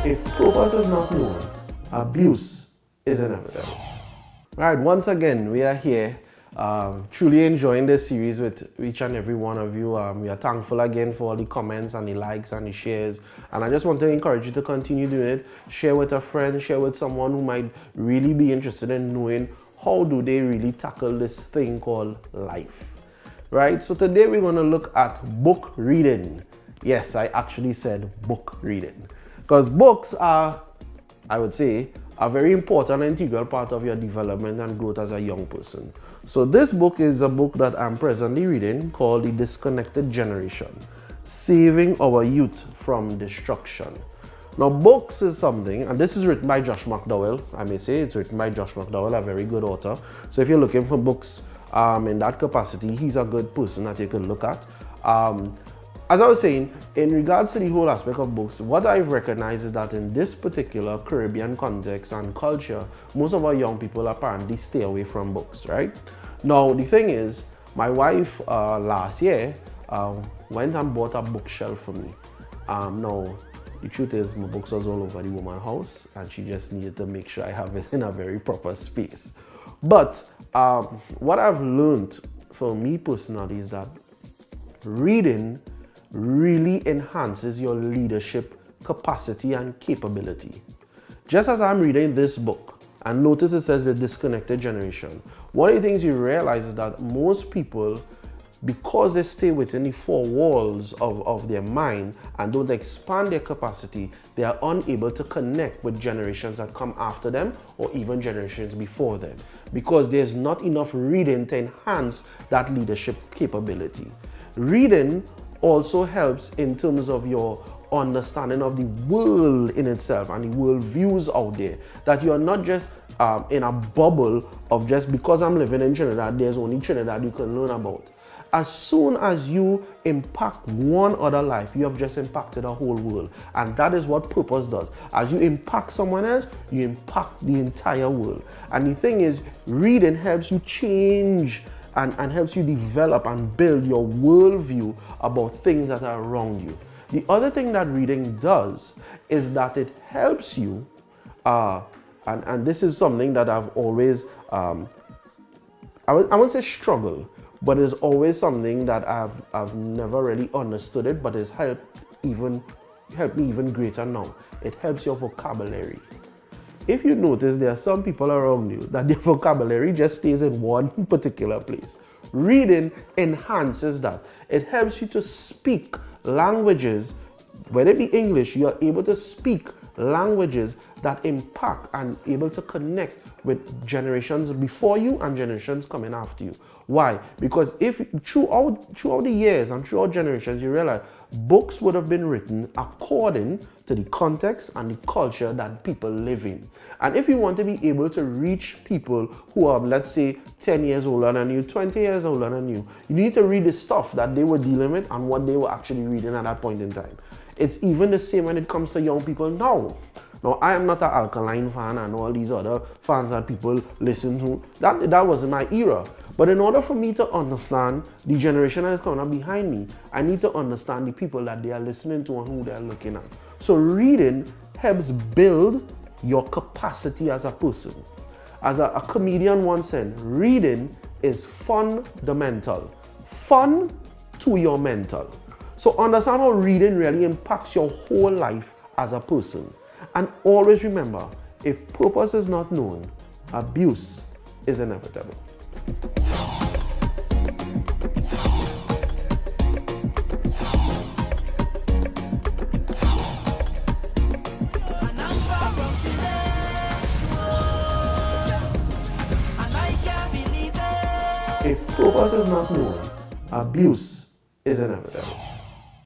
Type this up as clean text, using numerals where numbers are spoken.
If purpose is not known, abuse is inevitable. All right, once again, we are here truly enjoying this series with each and every one of you. We are thankful again for all the comments and the likes and the shares. And I just want to encourage you to continue doing it. Share with a friend, share with someone who might really be interested in knowing how do they really tackle this thing called life. Right, so today we're going to look at book reading. Yes, I actually said book reading. Because books are, I would say, a very important and integral part of your development and growth as a young person. So this book is a book that I'm presently reading called The Disconnected Generation, Saving Our Youth from Destruction. Now books is something, and this is written by Josh McDowell. I may say it's written by Josh McDowell, a very good author. So if you're looking for books in that capacity, he's a good person that you can look at. As I was saying, in regards to the whole aspect of books, what I've recognized is that in this particular Caribbean context and culture, most of our young people apparently stay away from books, right? Now, the thing is, my wife last year went and bought a bookshelf for me. Now, the truth is, my books was all over the woman's house, and she just needed to make sure I have it in a very proper space. But what I've learned for me personally is that reading really enhances your leadership capacity and capability. Just as I'm reading this book, and notice it says The Disconnected Generation, one of the things you realize is that most people, because they stay within the four walls of their mind and don't expand their capacity, they are unable to connect with generations that come after them or even generations before them, because there's not enough reading to enhance that leadership capability. Reading also helps in terms of your understanding of the world in itself and the world views out there, that you are not just in a bubble of just because I'm living in Trinidad, there's only Trinidad you can learn about. As soon as you impact one other life, you have just impacted a whole world. And that is what purpose does. As you impact someone else, you impact the entire world. And the thing is, reading helps you change and helps you develop and build your worldview about things that are around you. The other thing that reading does is that it helps you, and this is something that I've always, I won't say struggle, but it's always something that I've never really understood it, but it's helped me even greater now. It helps your vocabulary. If you notice, there are some people around you that their vocabulary just stays in one particular place. Reading enhances that. It helps you to speak languages, whether it be English, you are able to speak languages that impact and able to connect with generations before you and generations coming after you. Why? Because if throughout the years and throughout generations, you realize books would have been written according to the context and the culture that people live in. And if you want to be able to reach people who are, let's say, 10 years older than you, 20 years older than you, you need to read the stuff that they were dealing with and what they were actually reading at that point in time. It's even the same when it comes to young people now. Now, I am not an Alkaline fan and all these other fans that people listen to. That wasn't my era. But in order for me to understand the generation that is coming up behind me, I need to understand the people that they are listening to and who they are looking at. So reading helps build your capacity as a person. As a comedian once said, reading is fundamental. Fun to your mental. So understand how reading really impacts your whole life as a person. And always remember, if purpose is not known, abuse is inevitable. If purpose is not known, abuse is inevitable.